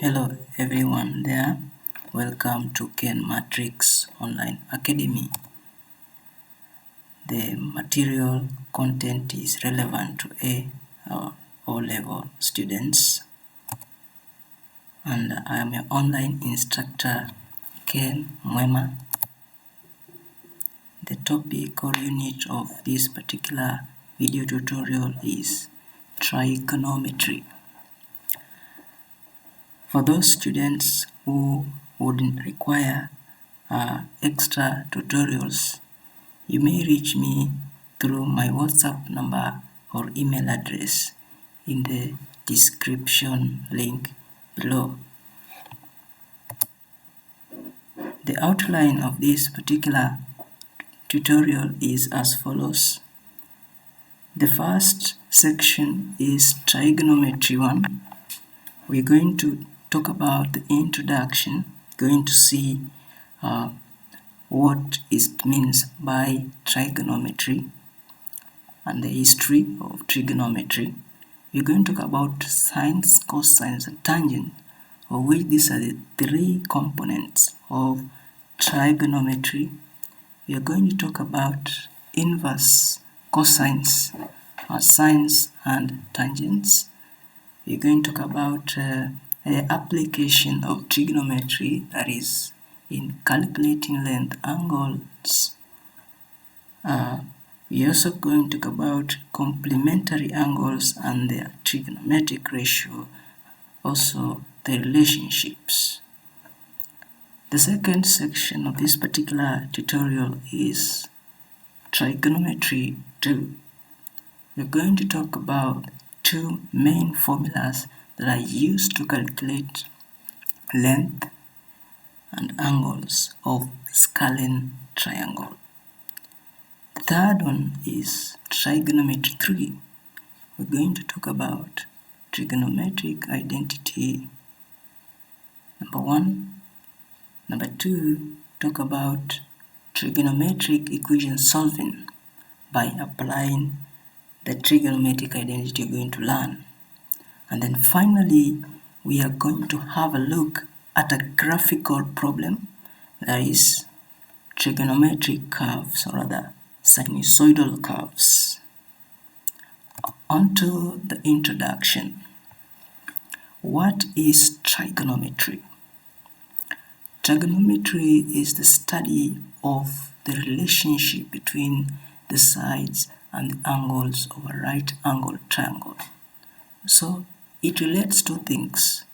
Hello everyone there, welcome to Ken Matrix Online Academy. The material content is relevant to A or O-level students, and I am your online instructor Ken Mwema. The topic or unit of this particular video tutorial is trigonometry. For those students who wouldn't require extra tutorials, you may reach me through my WhatsApp number or email address in the description link below. The outline of this particular tutorial is as follows. The first section is trigonometry 1. We're going to talk about the introduction, going to see what it means by trigonometry and the history of trigonometry. We're going to talk about sines, cosines, and tangents, of which these are the three components of trigonometry. We are going to talk about inverse, cosines, sines, and tangents. We're going to talk about the application of trigonometry, that is, in calculating length angles. We're also going to talk about complementary angles and their trigonometric ratio, also the relationships. The second section of this particular tutorial is trigonometry 2. We're going to talk about two main formulas that are used to calculate length and angles of scalene triangle. The third one is trigonometry 3. We're going to talk about trigonometric identity number 1. Number 2, talk about trigonometric equation solving by applying the trigonometric identity you're going to learn. And then finally, we are going to have a look at a graphical problem, that is trigonometric curves, or rather sinusoidal curves. Onto the introduction. What is trigonometry? Trigonometry is the study of the relationship between the sides and the angles of a right-angled triangle. So it relates to things: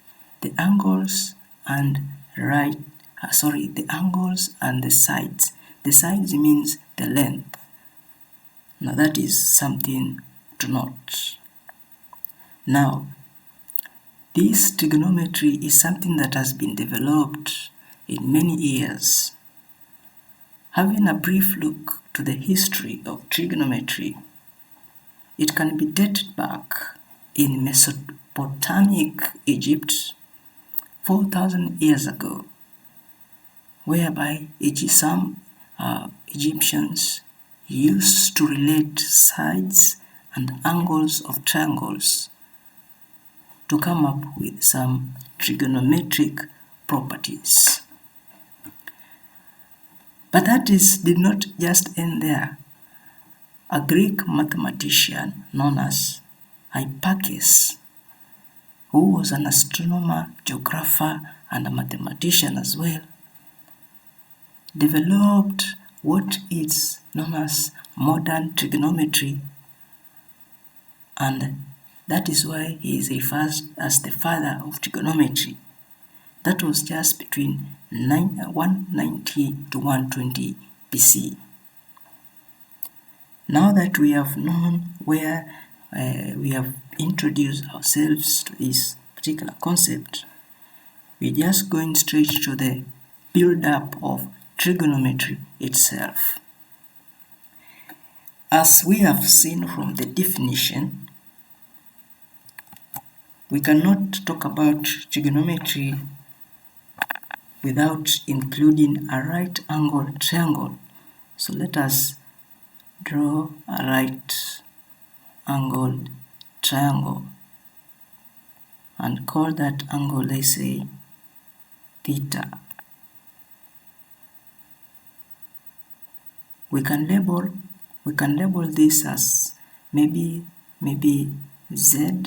the angles and the angles and the sides. The sides means the length. Now that is something to note. Now, this trigonometry is something that has been developed in many years. Having a brief look to the history of trigonometry, it can be dated back in Mesopotamic Egypt 4,000 years ago, whereby some Egyptians used to relate sides and angles of triangles to come up with some trigonometric properties. But that did not just end there. A Greek mathematician known as Hipparchus, who was an astronomer, geographer, and a mathematician as well, developed what is known as modern trigonometry, and that is why he is referred as the father of trigonometry. That was just between 190 to 120 BC. Now that we have known where we have introduced ourselves to this particular concept, we're just going straight to the build-up of trigonometry itself. As we have seen from the definition, we cannot talk about trigonometry without including a right-angled triangle. So let us draw a right-angled triangle. and call that angle, let's say, theta. We can label this as maybe z,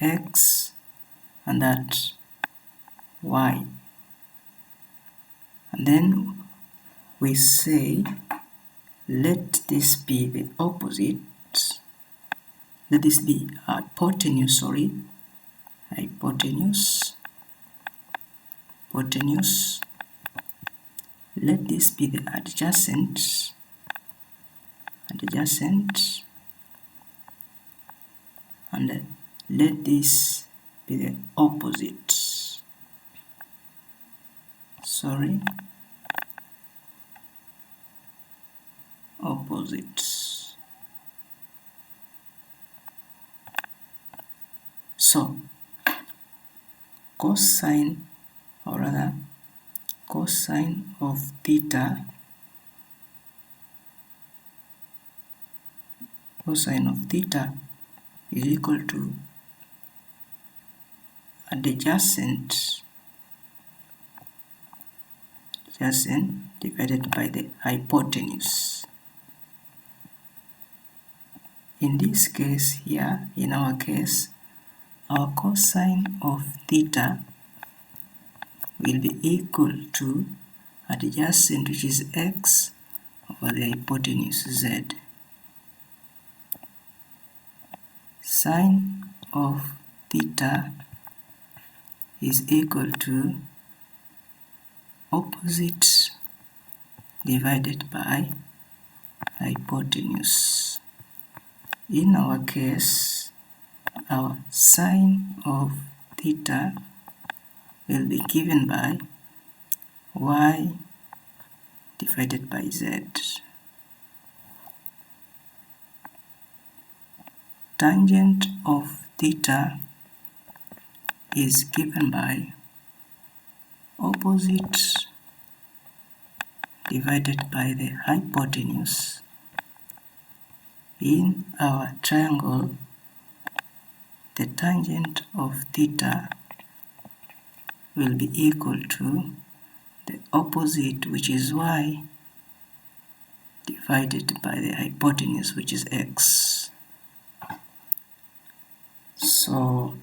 x, and that y. And then we say, let this be the opposite. Let this be hypotenuse, hypotenuse. Let this be the adjacent, and let this be the opposite. Opposites. So cosine, or rather cosine of theta, is equal to adjacent divided by the hypotenuse. In this case here, in our case, our cosine of theta will be equal to adjacent, which is x, over the hypotenuse z. Sine of theta is equal to opposite divided by hypotenuse. In our case, our sine of theta will be given by y divided by z. Tangent of theta is given by opposite divided by the hypotenuse. In our triangle, the tangent of theta will be equal to the opposite, which is y, divided by the hypotenuse, which is x. So,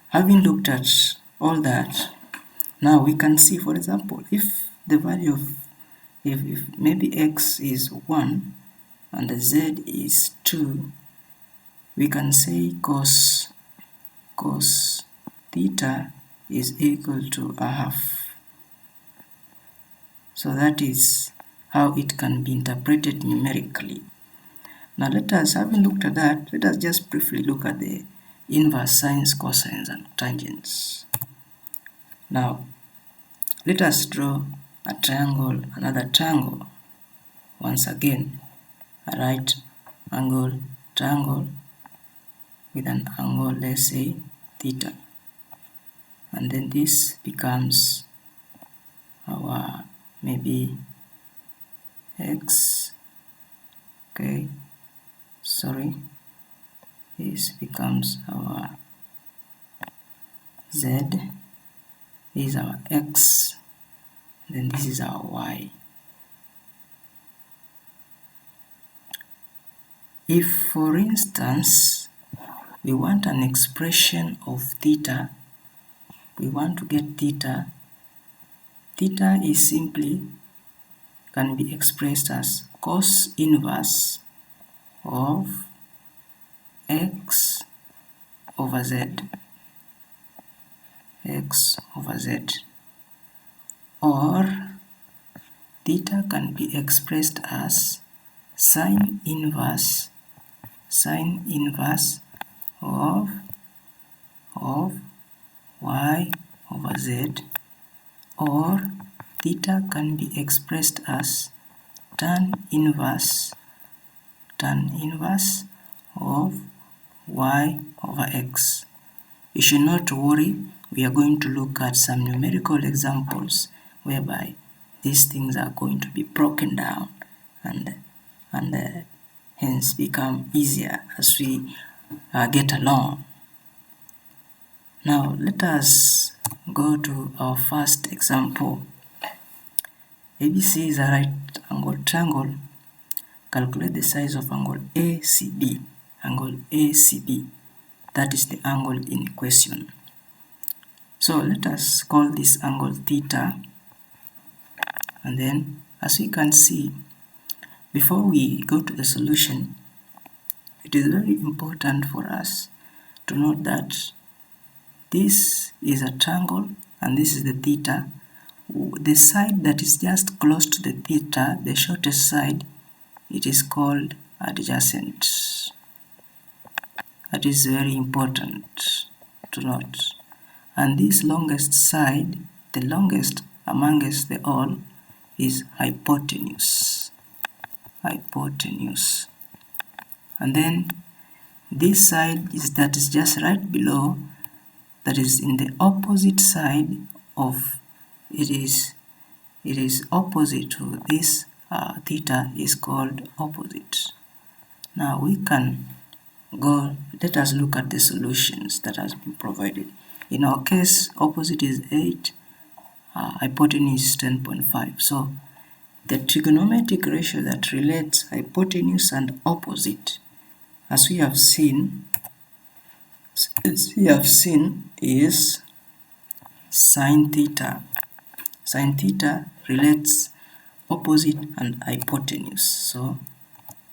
having looked at all that, now we can see, for example, if the value of, if maybe x is 1 and z is 2, we can say cos theta is equal to a half. So that is how it can be interpreted numerically. Now let us, having looked at that, let us just briefly look at the inverse sines, cosines, and tangents. Now let us draw a triangle, another triangle. Once again, a right angle triangle with an angle, let's say, theta. And then this becomes our maybe x, okay, this becomes our z, this is our x, then this is our y. If, for instance, we want an expression of theta, we want to get theta, theta is simply, can be expressed as cos inverse of x over z, or theta can be expressed as sine inverse of y over z, or theta can be expressed as tan inverse of y over x. You should not worry, we are going to look at some numerical examples whereby these things are going to be broken down and hence become easier as we get along. Now let us go to our first example. ABC is a right angle triangle. Calculate the size of angle ACB. Angle ACB. That is the angle in question. So let us call this angle theta. And then, as we can see, before we go to the solution, it is very important for us to note that this is a triangle and this is the theta. The side that is just close to the theta, the shortest side, it is called adjacent. That is very important to note. And this longest side, the longest amongst the all, is hypotenuse. Hypotenuse. And then this side that is just right below, that is in the opposite side of it is opposite to this theta, is called opposite. Now we can go, let us look at the solutions that has been provided. In our case, opposite is 8, hypotenuse is 10.5. So the trigonometric ratio that relates hypotenuse and opposite, as we have seen, is sine theta. Sine theta relates opposite and hypotenuse. So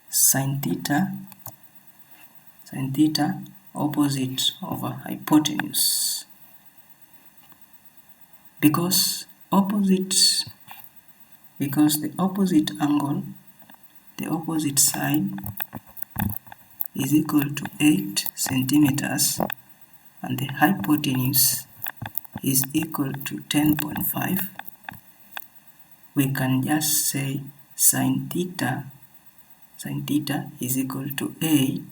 sine theta opposite over hypotenuse. Because the opposite angle, the opposite side, is equal to 8 centimeters and the hypotenuse is equal to 10.5, we can just say sine theta is equal to 8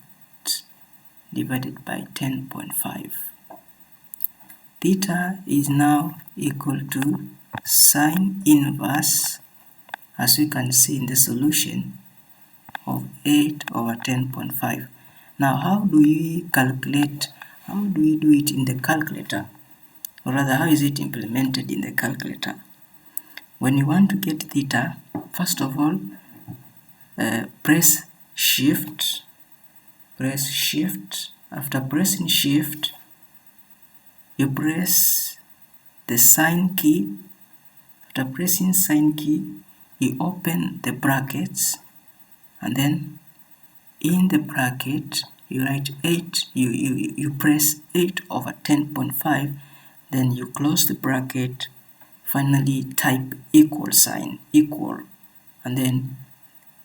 divided by 10.5. Theta is now equal to sine inverse, as we can see in the solution, of 8 over 10.5. Now how do we calculate, how do we do it in the calculator? Or rather, how is it implemented in the calculator? When you want to get theta, first of all, press shift. After pressing shift, you press the sine key. After pressing sine key, you open the brackets, and then in the bracket you write 8, you press 8 over 10.5, then you close the bracket, finally type equal sign, equal, and then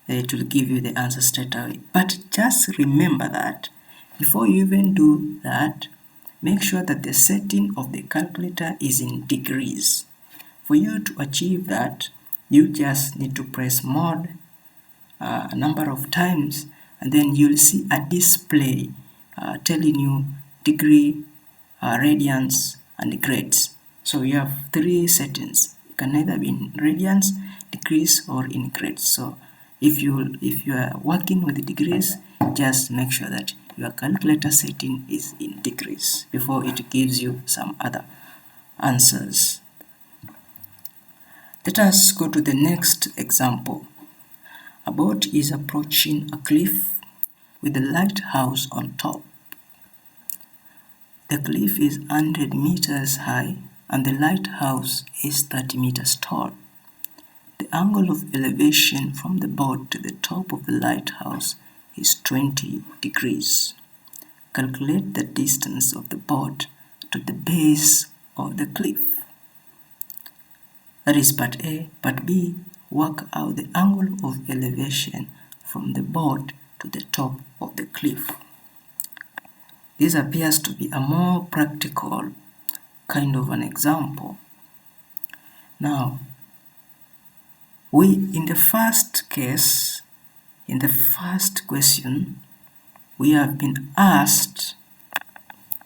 it will give you the answer straight away. But just remember that before you even do that, make sure that the setting of the calculator is in degrees. For you to achieve that, you just need to press mod a number of times, and then you'll see a display telling you degree, radians, and grades. So you have 3 settings. It can either be in radians, degrees, or in grades. So if you are working with degrees, just make sure that your calculator setting is in degrees before it gives you some other answers. Let us go to the next example. A boat is approaching a cliff with a lighthouse on top. The cliff is 100 meters high and the lighthouse is 30 meters tall. The angle of elevation from the boat to the top of the lighthouse is 20 degrees. Calculate the distance of the boat to the base of the cliff. That is part A. Part B, work out the angle of elevation from the boat to the top of the cliff. This appears to be a more practical kind of an example. Now, in the first case, in the first question, we have been asked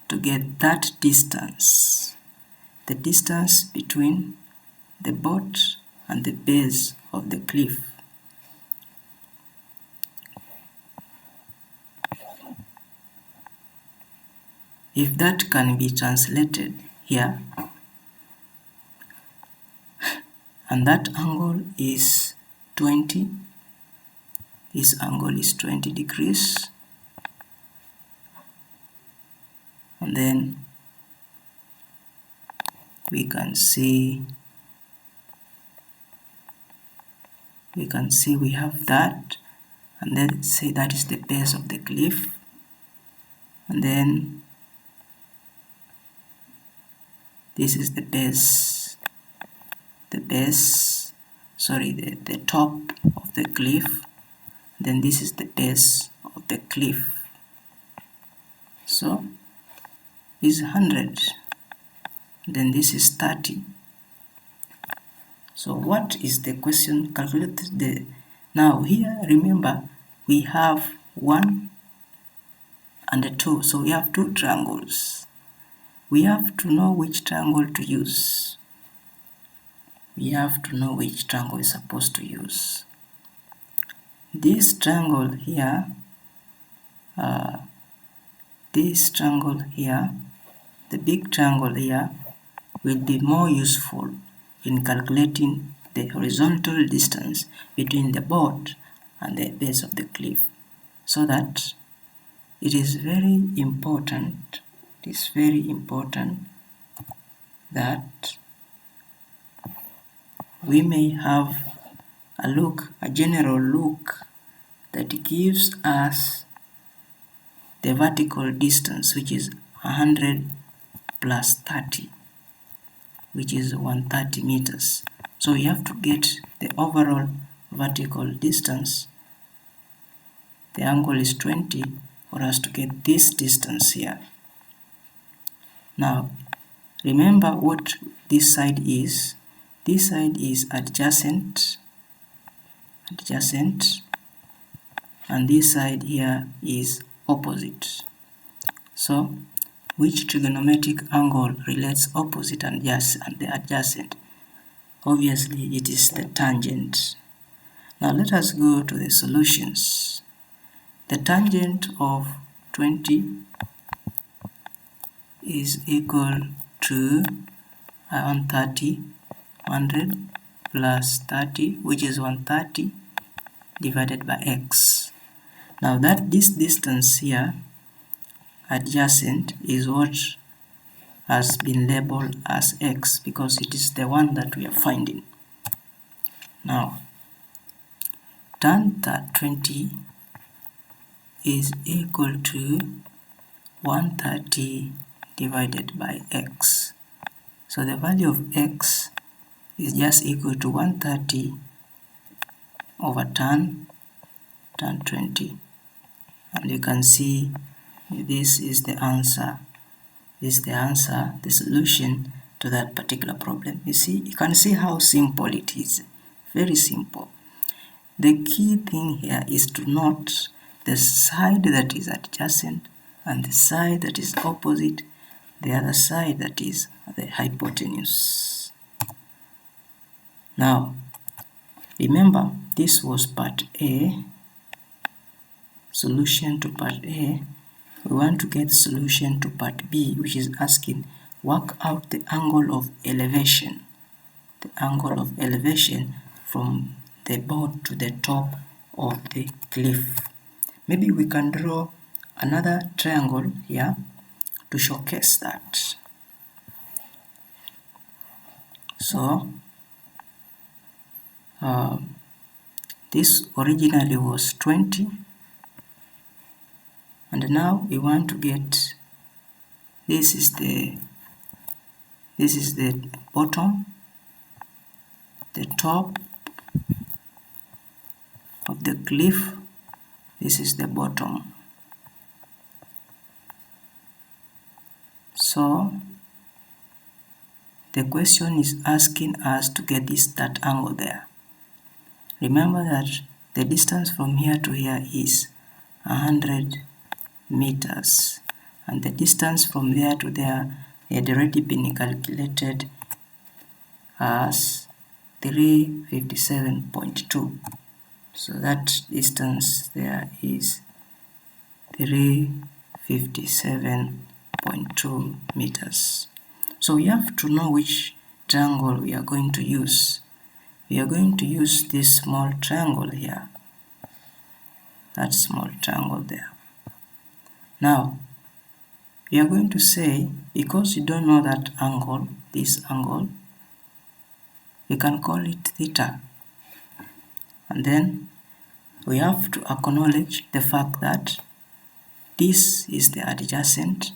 to get that distance, the distance between the boat and the base of the cliff. if that can be translated here, and that angle is 20, this angle is 20 degrees, and then we can see we have that, and then say that is the base of the cliff, and then this is the top of the cliff, then this is the base of the cliff. So is 100, then this is 30. So what is the question? Calculate the, now here remember we have 1 and 2, so we have 2 triangles. We have to know which triangle to use. We have to know which triangle is supposed to use. This triangle here, the big triangle here, will be more useful in calculating the horizontal distance between the boat and the base of the cliff, so that it is very important that we may have a general look that gives us the vertical distance, which is 100 plus 30, which is 130 meters. So we have to get the overall vertical distance. The angle is 20 for us to get this distance here. Now remember what this side is. This side is adjacent, and this side here is opposite. So which trigonometric angle relates opposite and the adjacent? Obviously it is the tangent. Now let us go to the solutions. The tangent of 20 is equal to 100 plus 30, which is 130 divided by x. Now this distance here, adjacent, is what has been labeled as x because it is the one that we are finding. Now tan 20 is equal to 130 divided by x. So the value of x is just equal to 130 over tan 20, and you can see this is the answer. The solution to that particular problem. You can see how simple it is. Very simple. The key thing here is to note the side that is adjacent and the side that is opposite, the other side that is the hypotenuse. Now remember, this was part A, solution to part A. We want to get solution to part B, which is asking work out the angle of elevation. The angle of elevation from the boat to the top of the cliff. Maybe we can draw another triangle here to showcase that. So this originally was 20, and now we want to get, this is the bottom, the top of the cliff, this is the bottom. So the question is asking us to get that angle there. Remember that the distance from here to here is 100 meters, and the distance from there to there had already been calculated as 357.2. So that distance there is 357 0.2 meters. So we have to know which triangle we are going to use. We are going to use this small triangle here, that small triangle there. Now we are going to say, because you don't know that angle, this angle, we can call it theta, and then we have to acknowledge the fact that this is the adjacent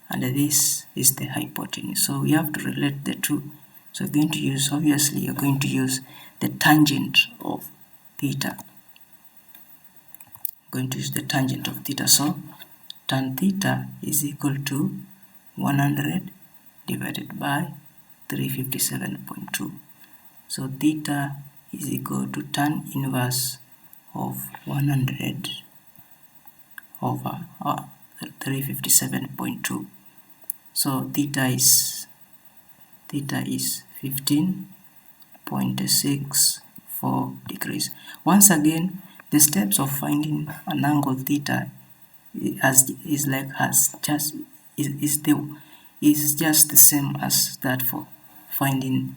and this is the hypotenuse. So we have to relate the two. So you're going to use, obviously you're going to use the tangent of theta. I'm going to use the tangent of theta. So tan theta is equal to 100 divided by 357.2. So theta is equal to tan inverse of 100 over 357.2. So theta is 15.64 degrees. Once again, the steps of finding an angle theta is just the same as that for finding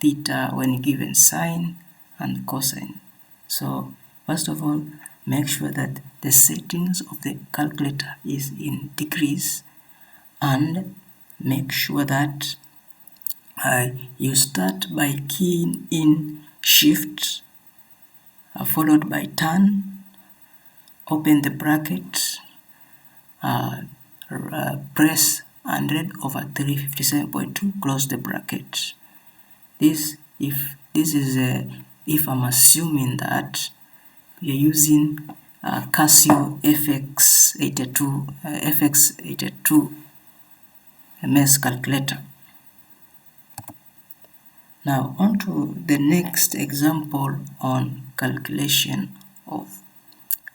theta when given sine and cosine. So first of all, make sure that the settings of the calculator is in degrees, and make sure that you start by keying in shift followed by tan, open the bracket, press 100 over 357.2, close the bracket. If I'm assuming that you're using Casio FX82 MS calculator. Now on to the next example on calculation of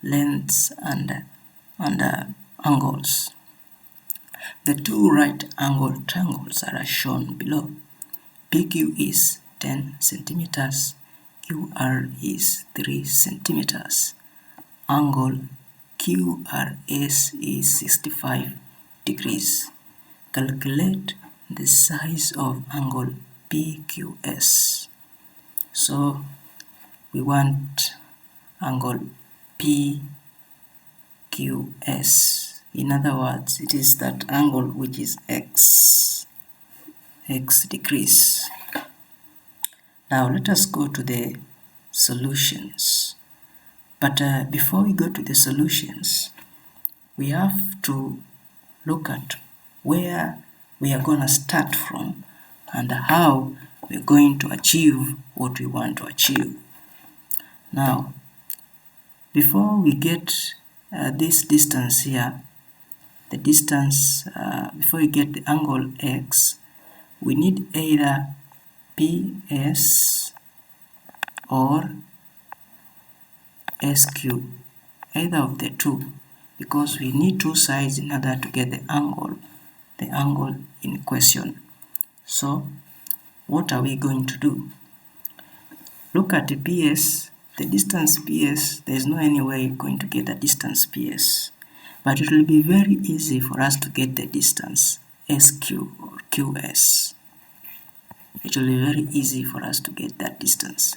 lengths and angles. The two right angle triangles are shown below. PQ is 10 centimeters, QR is 3 centimeters. Angle QRS is 65 degrees. Calculate the size of angle PQS. So we want angle PQS. In other words, it is that angle which is x degrees. Now let us go to the solutions. But before we go to the solutions, we have to look at where we are going to start from and how we're going to achieve what we want to achieve. Now, before we get this distance here, the distance, before we get the angle x, we need either PS or SQ, either of the two, because we need two sides in order to get the angle in question. So what are we going to do? Look at the PS, the distance PS. There is no any way you're going to get the distance PS, but it will be very easy for us to get the distance SQ or QS. It will be very easy for us to get that distance,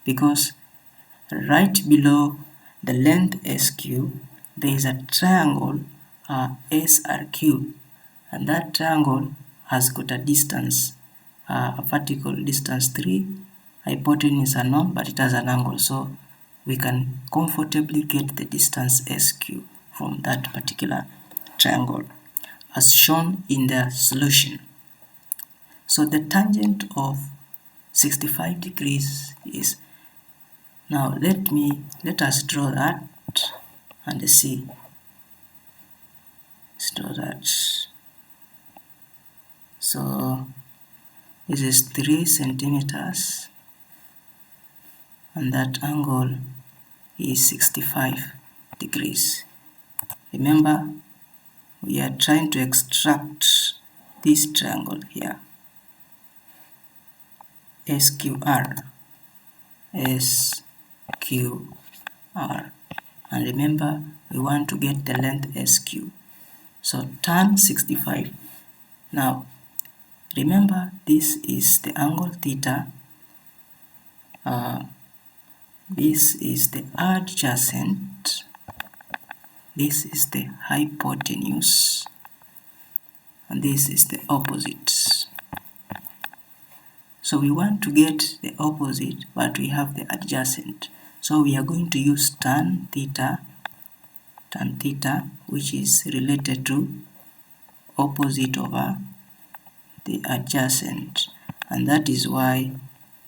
because right below the length SQ there is a triangle SRQ, and that triangle has got a distance, a vertical distance 3, hypotenuse unknown, but it has an angle, so we can comfortably get the distance SQ from that particular triangle as shown in the solution. So the tangent of 65 degrees is, now let us draw that and see. Let's draw that. So this is 3 centimeters and that angle is 65 degrees. Remember, we are trying to extract this triangle here, SQR, and remember we want to get the length SQ. So tan 65. Now remember, this is the angle theta, this is the adjacent, this is the hypotenuse, and this is the opposite. So we want to get the opposite, but we have the adjacent. So we are going to use tan theta, which is related to opposite over the adjacent, and that is why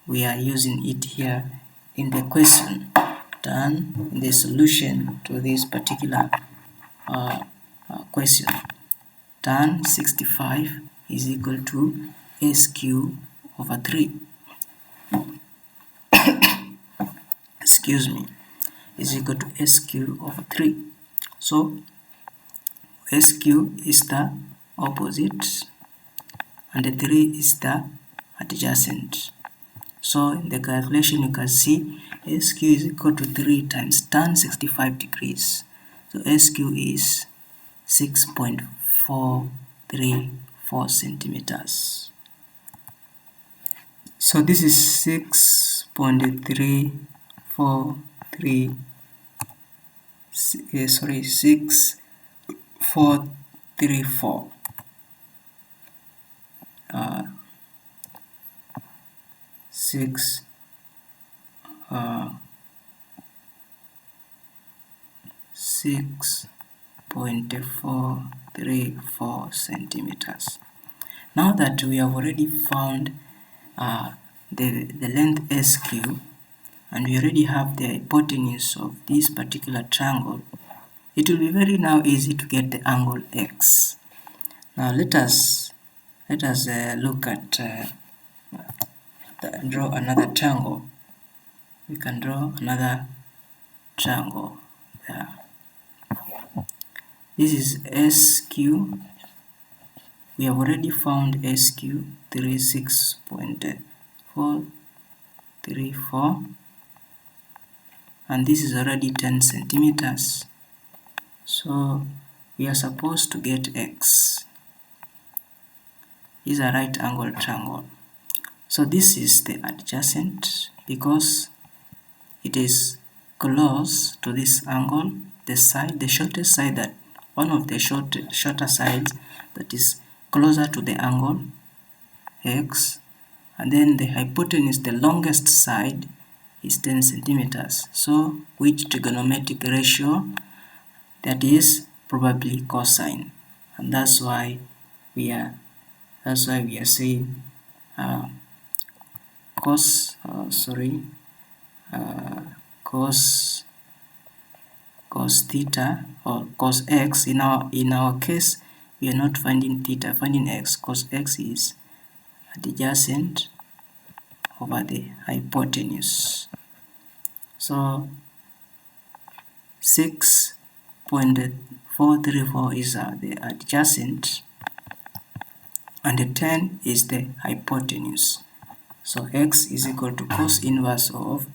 we are using it here in the question. Tan, in the solution to this particular question, tan 65 is equal to SQ over 3. Excuse me, is equal to SQ over 3. So SQ is the opposite and the 3 is the adjacent. So in the calculation you can see SQ is equal to 3 times tan 65 degrees. So SQ is 6.434 centimeters. So this is 6.434 6.434 centimeters. Now that we have already found the length SQ, and we already have the hypotenuse of this particular triangle, it will be very now easy to get the angle X. Now let us look at draw another triangle. We can draw another triangle there. This is SQ. We have already found SQ 36.434, and this is already 10 centimeters. So we are supposed to get X. Is a right angle triangle. So this is the adjacent because it is close to this angle, the shortest side, that one of the shorter sides that is closer to the angle X, and then the hypotenuse, the longest side, is 10 centimeters. So which trigonometric ratio? That is probably cosine, and that's why we are saying cos theta or cos x. In our case, we are not finding theta, finding x. Cos x is adjacent over the hypotenuse. So 6.434 is the adjacent, and the 10 is the hypotenuse. So x is equal to cos inverse of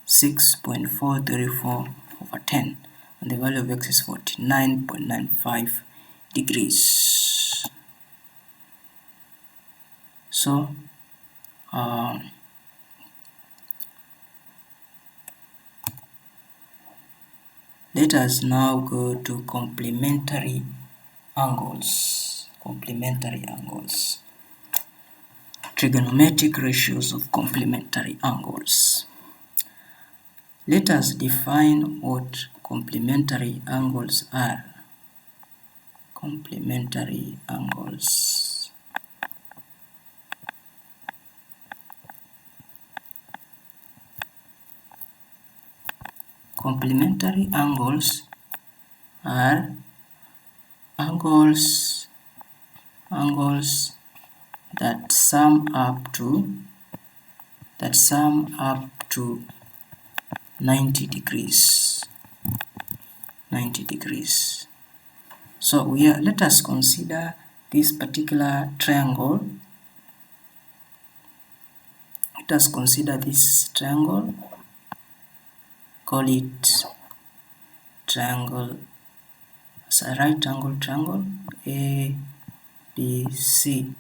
6.434 over 10, and the value of x is 49.95 degrees. So let us now go to complementary angles. Trigonometric ratios of complementary angles. Let us define what complementary angles are. Complementary angles. Complementary angles are angles that sum up to 90 degrees. So let us consider this particular triangle. Let us consider this triangle. Call it triangle as a right angle triangle ABC.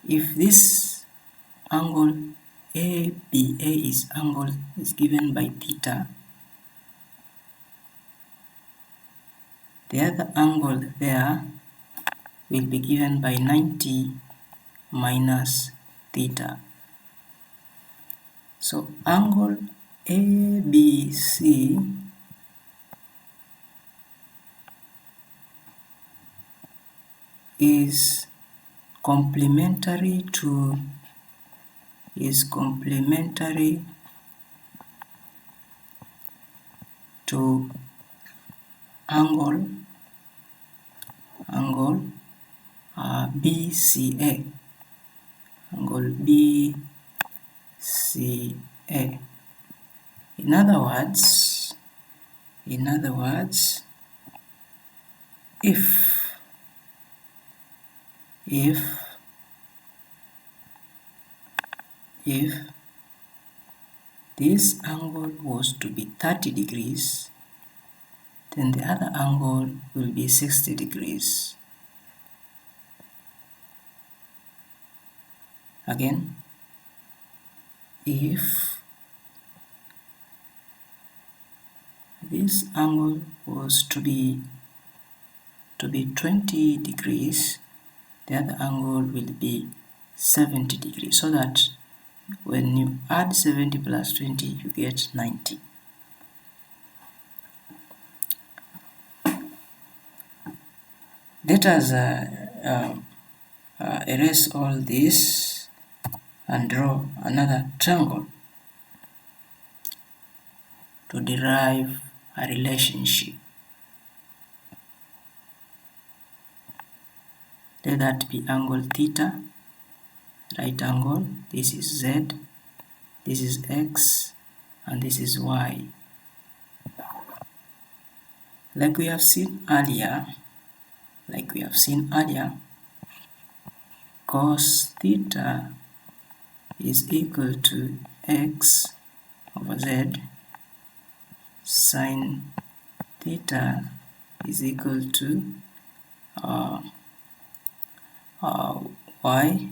If this angle ABA is given by theta, the other angle there will be given by 90 minus theta. So angle ABC is complementary to angle BCA. Angle BCA. In other words, if this angle was to be 30 degrees, then the other angle will be 60 degrees. Again, if this angle was to be 20 degrees, the other angle will be 70 degrees, so that when you add 70 plus 20, you get 90. Let us erase all this and draw another triangle to derive a relationship. Let that be angle theta, right angle. This is Z, this is X, and this is Y. Like we have seen earlier, cos theta is equal to X over Z, sine theta is equal to Y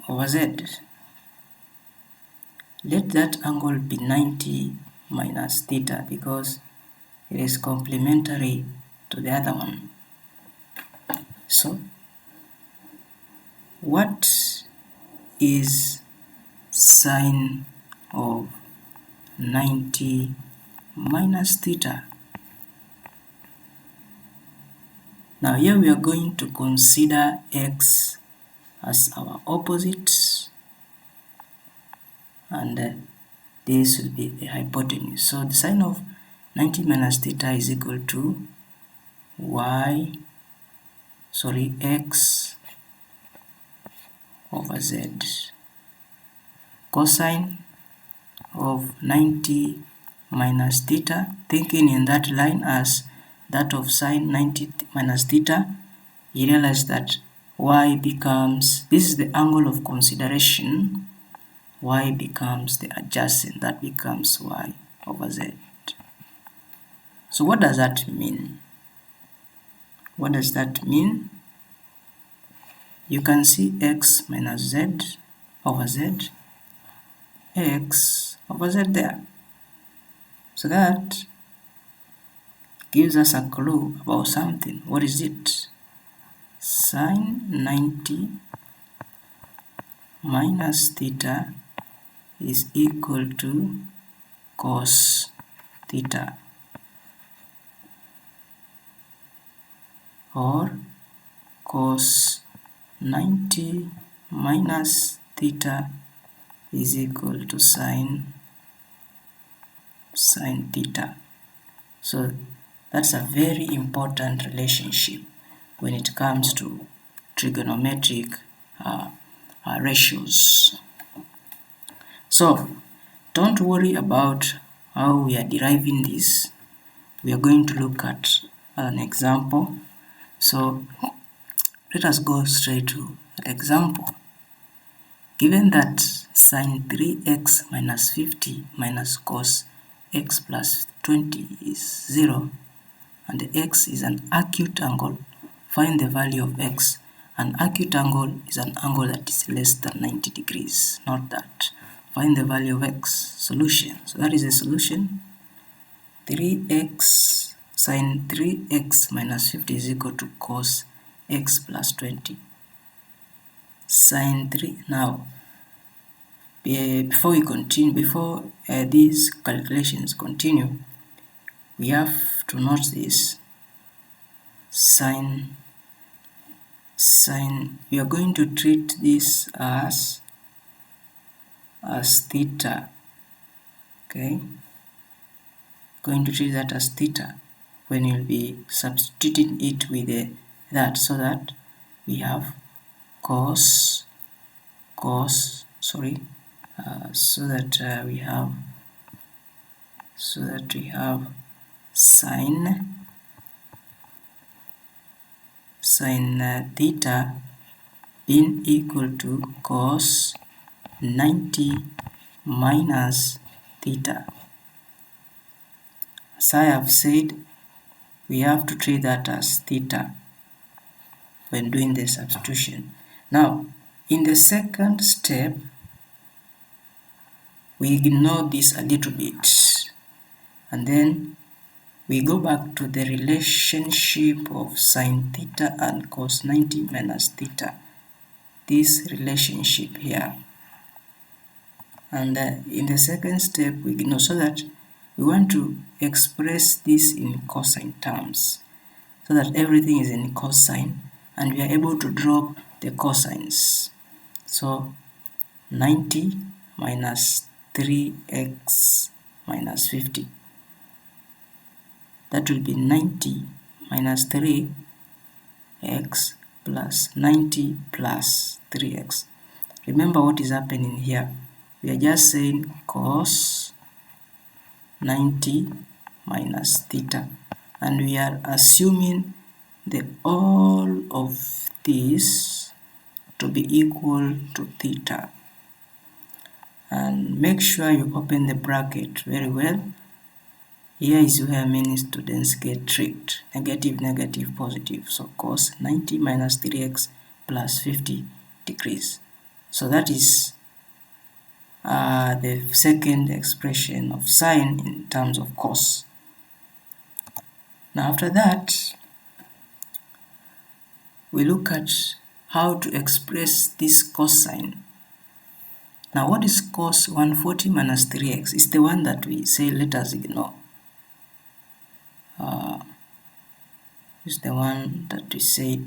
over Z. Let that angle be 90 minus theta because it is complementary to the other one. So, what is sine of 90 minus theta? Now here we are going to consider X as our opposite, and this will be the hypotenuse. So the sine of 90 minus theta is equal to X over Z. Cosine of 90 minus theta, thinking in that line as that of sine 90 minus theta, you realize that y becomes, this is the angle of consideration, y becomes the adjacent, that becomes y over z. So what does that mean? You can see x minus z over z, x over z there. So that gives us a clue about something. What is it? Sine 90 minus theta is equal to cos theta, or cos 90 minus theta is equal to sine theta. So that's a very important relationship when it comes to trigonometric ratios. So don't worry about how we are deriving this. We are going to look at an example. So let us go straight to an example. Given that sine 3x minus 50 minus cos x plus 20 is 0, and the x is an acute angle, find the value of x. An acute angle is an angle that is less than 90 degrees, not that. Find the value of x. Solution. So that is the solution. 3x sine 3x minus 50 is equal to cos x plus 20. Sine 3. Now, before we continue, before these calculations continue, we have to note this. Sine, we are going to treat this as theta. Okay, going to treat that as theta when you'll be substituting it with that, so that we have so that we have sine theta being equal to cos 90 minus theta. As I have said, we have to treat that as theta when doing the substitution. Now, in the second step, we ignore this a little bit, and then we go back to the relationship of sine theta and cos 90 minus theta, this relationship here. And in the second step, we ignore, so that we want to express this in cosine terms, so that everything is in cosine and we are able to drop the cosines. So 90 minus 3x minus 50. That will be 90 minus 3x plus 90 plus 3x. Remember what is happening here. We are just saying cos 90 minus theta, and we are assuming the all of this to be equal to theta. And make sure you open the bracket very well. Here is where many students get tricked. Negative, negative, positive. So cos 90 minus 3x plus 50 degrees. So that is the second expression of sine in terms of cos. Now after that, we look at how to express this cosine. Now what is cos 140 minus 3x? It's the one that we say let us ignore. It's the one that we said,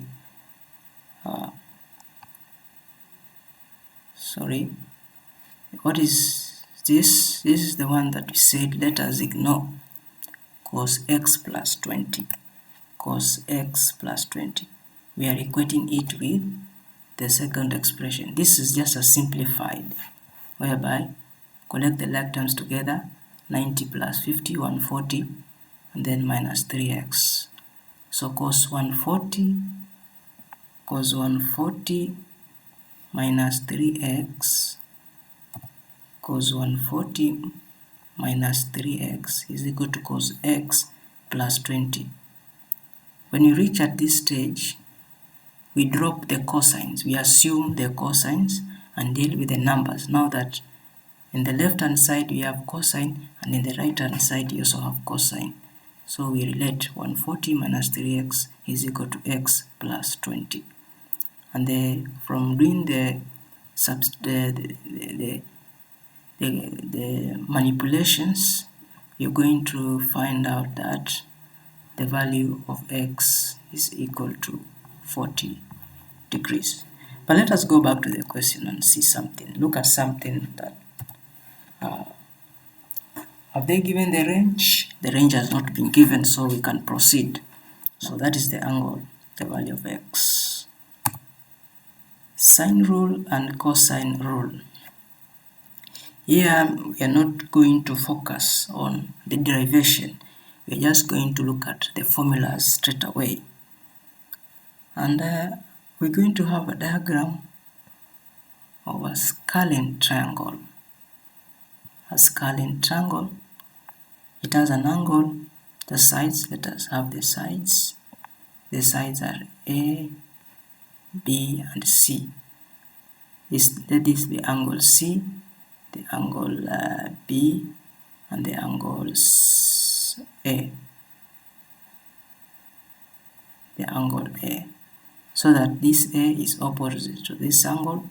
what is this? This is the one that we said let us ignore. Cos x plus 20. Cos x plus 20. We are equating it with the second expression. This is just a simplified, whereby collect the like terms together, 90 plus 50, 140, and then minus 3x. So cos 140 minus 3x, cos 140 minus 3x is equal to cos x plus 20. When you reach at this stage, we drop the cosines. We assume the cosines and deal with the numbers. Now that in the left hand side we have cosine, and in the right hand side you also have cosine. So we relate 140 minus 3x is equal to x plus 20. And from doing the manipulations, you're going to find out that the value of x is equal to 40 degrees. But let us go back to the question and see something. Look at something that have they given the range? The range has not been given, so we can proceed. So that is the angle, the value of x. Sine rule and cosine rule. Here we are not going to focus on the derivation. We are just going to look at the formulas straight away. And we're going to have a diagram of a scaling triangle. A scaling triangle It has an angle. The sides, let us have the sides. The sides are A, B, and C. That is the angle C, the angle B, and the angle A. The angle A. So that this A is opposite to this angle,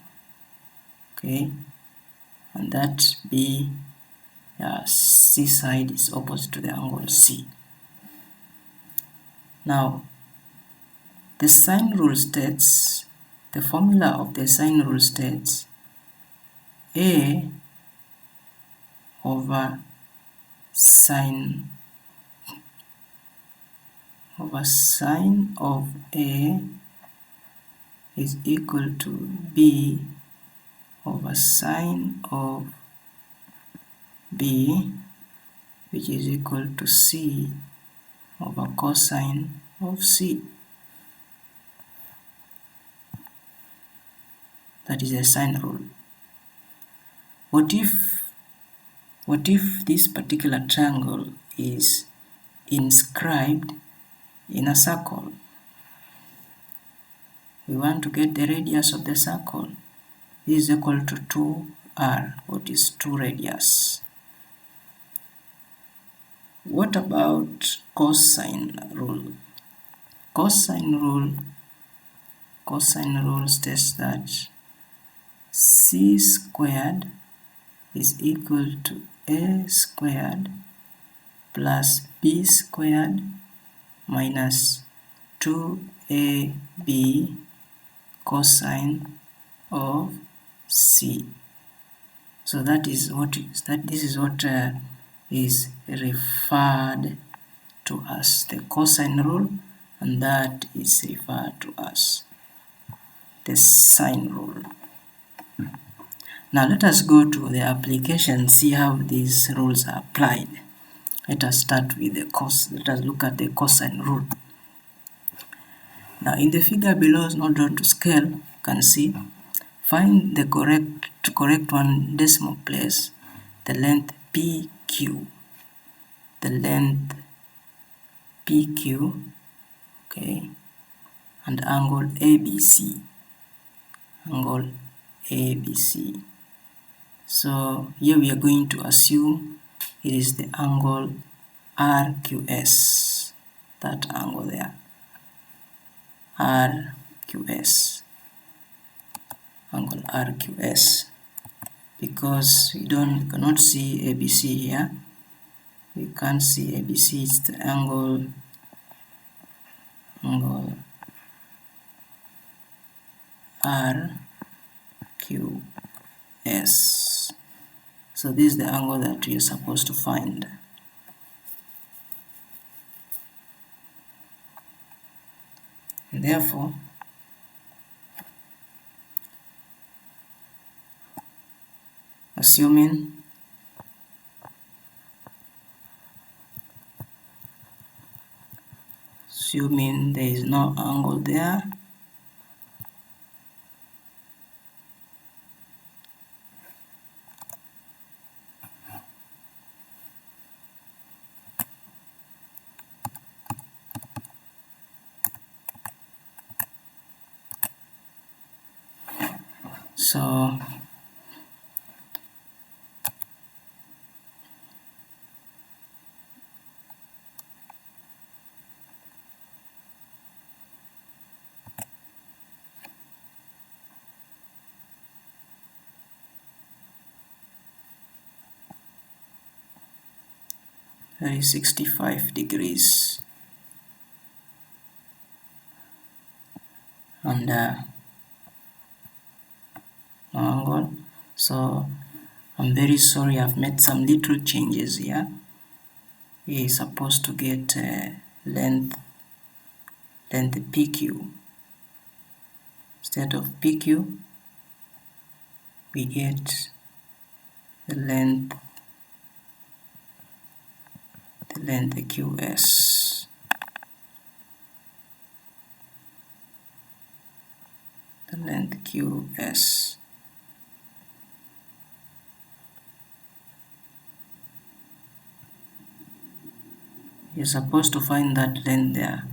okay, and that B, C side is opposite to the angle C. Now, the sine rule states, the formula of the sine rule states A over sine of A is equal to B over sine of B, which is equal to C over cosine of C. That is a sine rule. What if this particular triangle is inscribed in a circle? We want to get the radius of the circle. This is equal to 2r, what is 2 radius. What about cosine rule? Cosine rule states that c squared is equal to a squared plus b squared minus 2ab cosine of c. So that is what is referred to as the cosine rule, and that is referred to as the sine rule. Now let us go to the application, see how these rules are applied. Let us start with let us look at the cosine rule. Now in the figure below, is not drawn to scale, you can see, find the correct one decimal place, the length PQ. The length PQ, okay, and angle ABC. Angle ABC. So here we are going to assume it is the angle RQS, that angle there, RQS, angle RQS, because we cannot see ABC here. We can't see ABC, it's the angle RQS. So this is the angle that we are supposed to find. And therefore, assuming there is no angle there, so that is 65 degrees, and no angle. So I'm very sorry, I've made some little changes here. We are supposed to get length PQ. Instead of PQ, we get the length QS. The length QS. you're supposed to find that length there,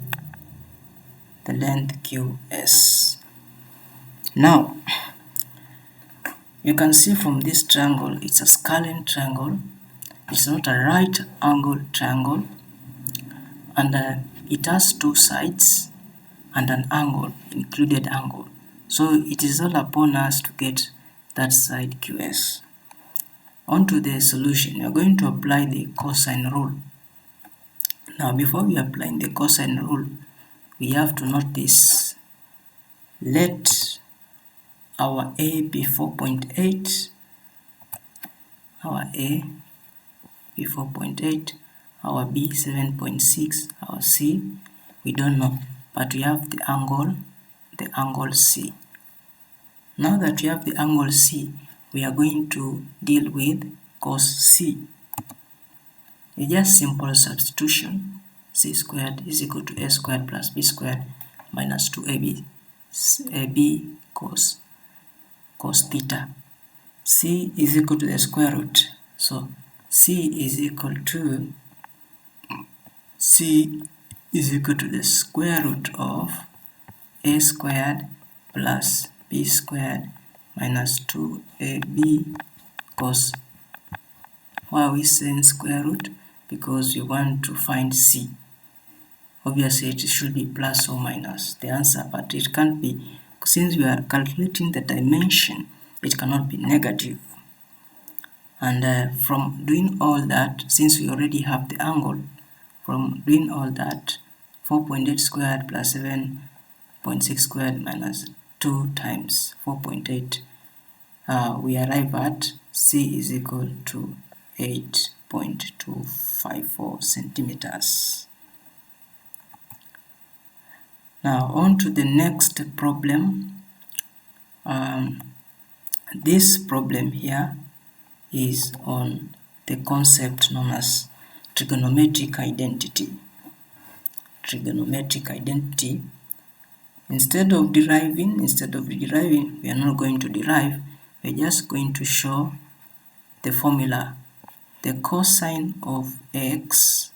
the length QS. Now you can see from this triangle, it's a scalene triangle, it's not a right angle triangle, and it has two sides and an angle, included angle. So it is all upon us to get that side QS. On to the solution, we are going to apply the cosine rule. Now before we apply the cosine rule, we have to note this. Let our A be 4.8, our A be 4.8, our B 7.6, our C we don't know, but we have the angle C. Now that we have the angle C, we are going to deal with cos C. It's just simple substitution. C squared is equal to A squared plus B squared minus 2AB AB cos theta. C is equal to the square root. So C is equal to the square root of A squared plus B squared minus 2AB cos. Why are we saying square root? Because we want to find C. Obviously it should be plus or minus the answer, but it can't be, since we are calculating the dimension, it cannot be negative. And from doing all that, since we already have the angle, from doing all that, 4.8 squared plus 7.6 squared minus 2 times 4.8, we arrive at C is equal to 8.254 centimeters. Now on to the next problem. This problem here is on the concept known as trigonometric identity. Trigonometric identity. Instead of deriving, we are not going to derive, we are just going to show the formula. The cosine of x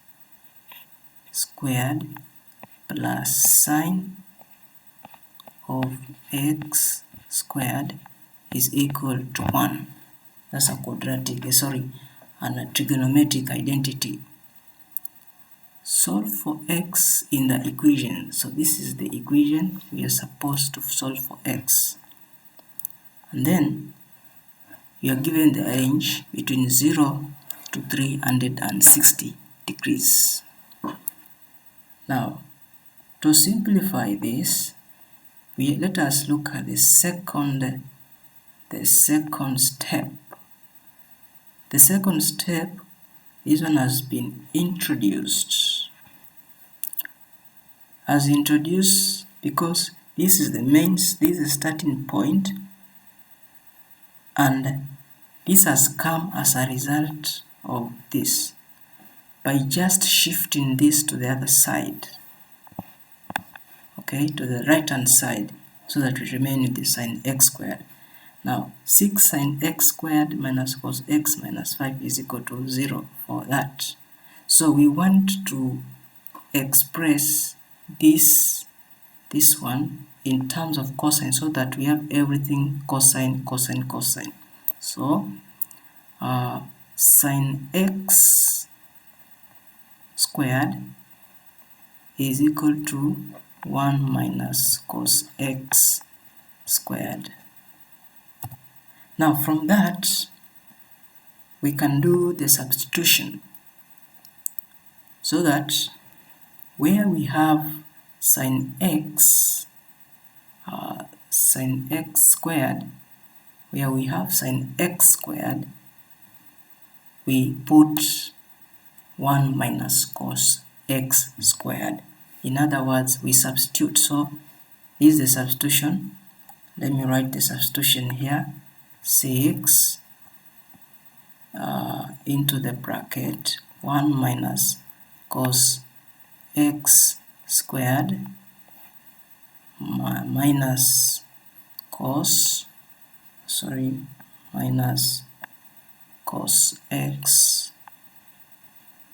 squared plus sine of x squared is equal to 1. That's a quadratic, and a trigonometric identity. Solve for x in the equation. So this is the equation we are supposed to solve for x. And then you are given the range between 0 to 360 degrees. Now, to simplify this, let us look at the second step. The second step, this one has been introduced. As introduced because this is the starting point, and this has come as a result of this by just shifting this to the other side, okay, to the right hand side, so that we remain with the sine x squared. Now 6 sine x squared minus cos x minus 5 is equal to 0 for that. So we want to express this one in terms of cosine, so that we have everything cosine, cosine, cosine. So sine x squared is equal to 1 minus cos x squared. Now from that, we can do the substitution, so that where we have sine x squared, where we have sine x squared, we put 1 minus cos x squared. In other words, we substitute. So this is the substitution. Let me write the substitution here. 6 into the bracket 1 minus cos x squared minus cos x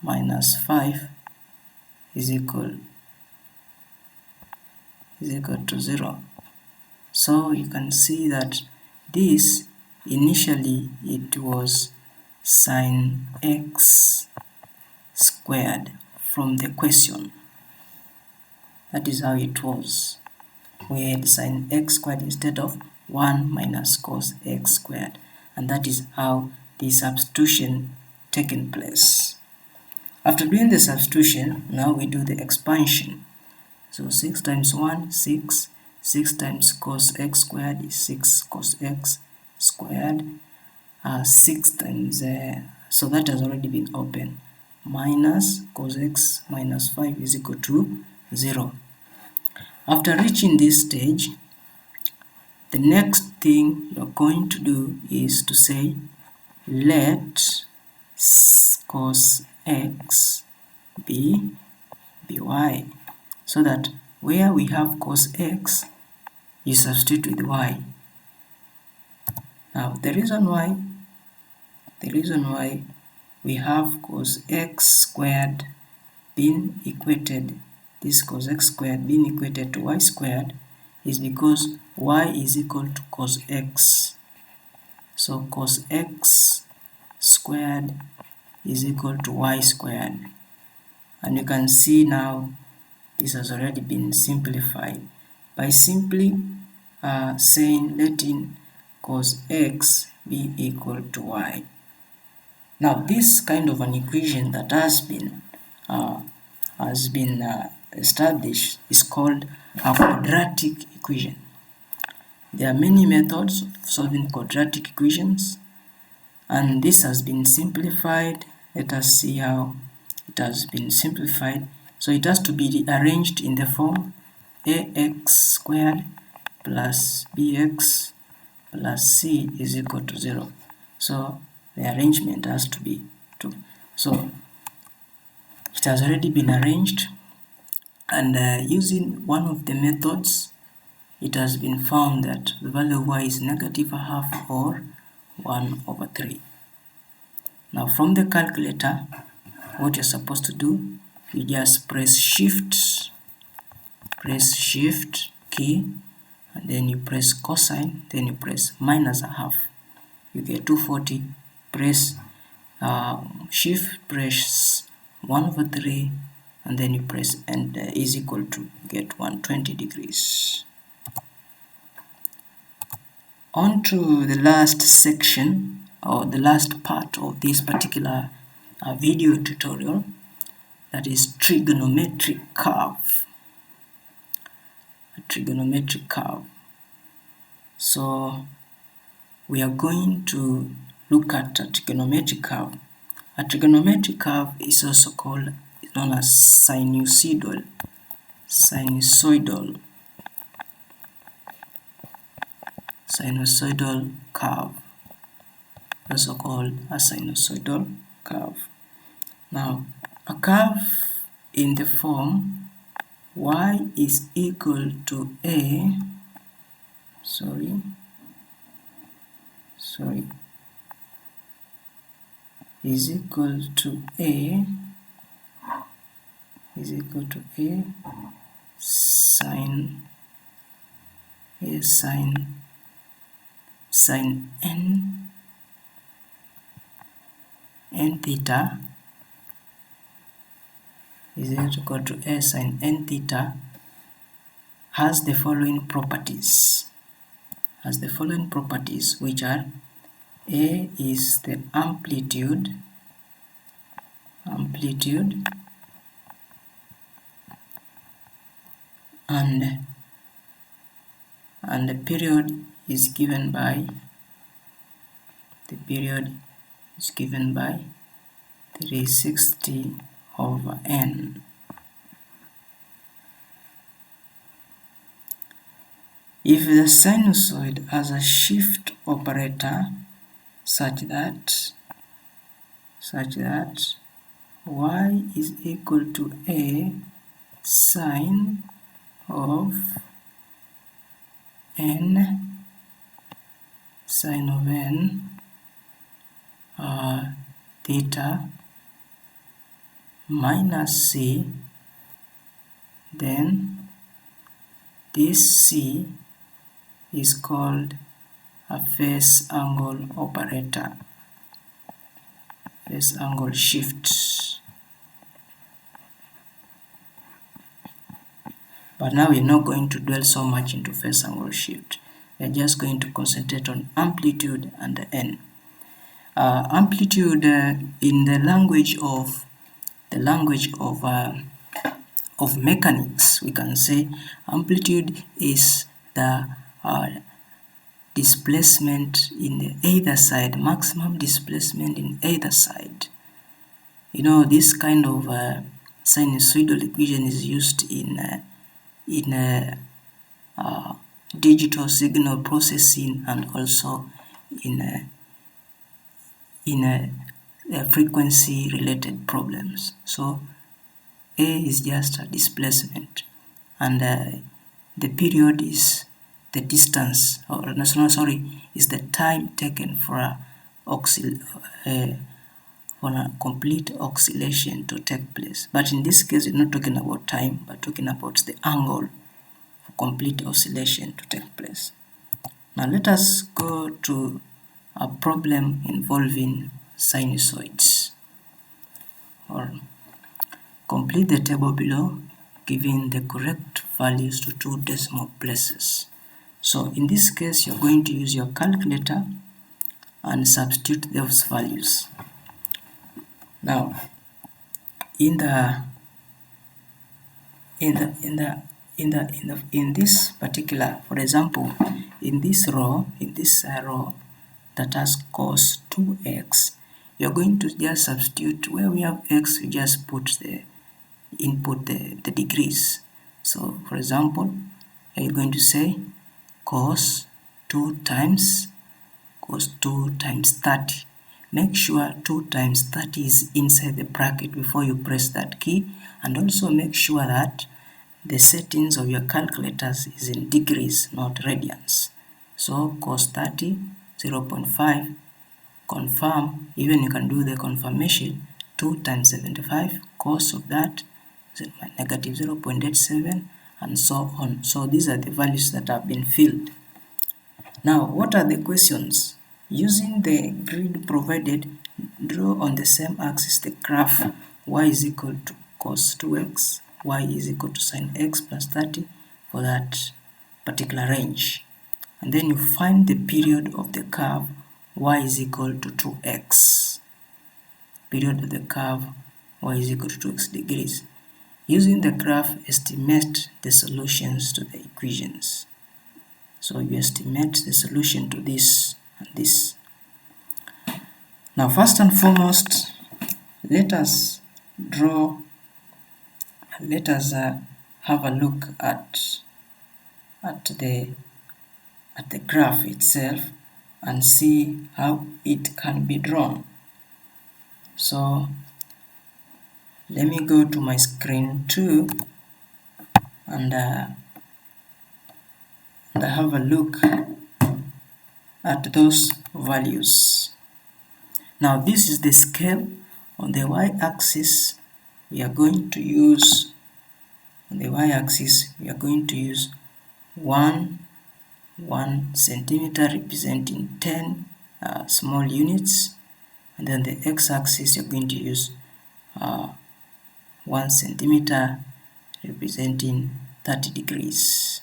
minus 5 is equal to 0. So you can see that this initially it was sine x squared from the question. That is how it was. We had sine x squared instead of 1 minus cos x squared, and that is how the substitution taken place. After doing the substitution, now we do the expansion. So 6 times 1, 6. 6 times cos x squared is 6 cos x squared. 6 times, so that has already been opened, minus cos x minus 5 is equal to 0. After reaching this stage, the next thing you're going to do is to say let cos x be y, so that where we have cos x, you substitute with y. Now the reason why we have cos x squared being equated, this cos x squared being equated to y squared, is because y is equal to cos x. So cos x squared is equal to y squared. And you can see now this has already been simplified by simply saying letting cos x be equal to y. Now this kind of an equation that has been established is called a quadratic equation. There are many methods of solving quadratic equations, and this has been simplified. Let us see how it has been simplified. So it has to be arranged in the form ax squared plus bx plus c is equal to 0. So the arrangement has to be 2. So it has already been arranged, and using one of the methods, it has been found that the value of y is -1/2 or 1/3. Now from the calculator, what you're supposed to do, you just press shift key, and then you press cosine, then you press -1/2. You get 240. Press shift, press 1/3, and then you press and is equal to, get 120 degrees. On to the last section, or the last part of this particular video tutorial, that is trigonometric curve. A trigonometric curve. So we are going to look at a trigonometric curve. A trigonometric curve is also known as sinusoidal curve, also called a sinusoidal curve. Now, a curve in the form y is equal to a, is equal to a sine n theta, is equal to a sine n theta, has the following properties. Which are: a is the amplitude, and the period is given by 360/n. If the sinusoid has a shift operator such that y is equal to a sine of n theta minus c then this C is called a phase angle operator, phase angle shift. But now we're not going to dwell so much into phase angle shift. We're just going to concentrate on amplitude and N. Amplitude in the language of mechanics, we can say amplitude is the displacement in either side, maximum displacement in either side. You know, this kind of sinusoidal equation is used in digital signal processing and also in frequency related problems. So A is just a displacement, and the period is the distance, or is the time taken for a complete oscillation to take place. But in this case, we're not talking about time, but talking about the angle for complete oscillation to take place. Now let us go to a problem involving sinusoids. Or complete the table below, giving the correct values to 2 decimal places. So in this case, you're going to use your calculator and substitute those values. Now, in this particular, for example, in this row that has cos 2x, you're going to just substitute where we have x. You just input the degrees. So, for example, you're going to say cos 2 times 30. Make sure 2 times 30 is inside the bracket before you press that key, and also make sure that the settings of your calculators is in degrees, not radians. So cos 30, 0.5, confirm, even you can do the confirmation, 2 times 75, cos of that is negative 0.87, and so on. So these are the values that have been filled. Now, what are the questions? Using the grid provided, draw on the same axis the graph y is equal to cos 2x, y is equal to sine x plus 30 for that particular range. And then you find the period of the curve y is equal to 2x. Period of the curve y is equal to 2x degrees. Using the graph, estimate the solutions to the equations. So you estimate the solution to this and this. Now, first and foremost, let us have a look at the graph itself and see how it can be drawn. So let me go to my screen 2 and have a look at those values. Now this is the scale. On the y-axis we are going to use 1 centimeter representing 10 small units, and then the x-axis you're going to use 1 centimeter representing 30 degrees.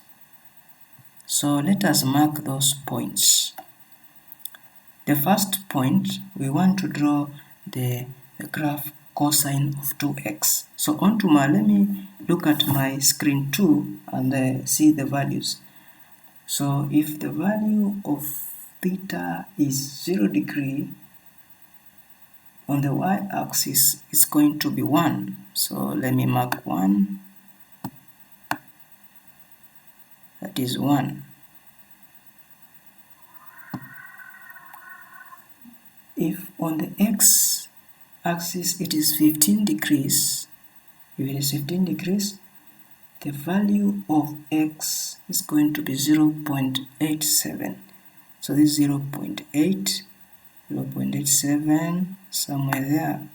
So let us mark those points. The first point, we want to draw the graph cosine of 2x. So let me look at my screen 2 and see the values. So if the value of theta is 0 degree, on the y-axis is going to be 1. So let me mark 1. That is 1. If on the x-axis it is 15 degrees, if it is 15 degrees, the value of x is going to be 0.87. So this is 0.87, somewhere there.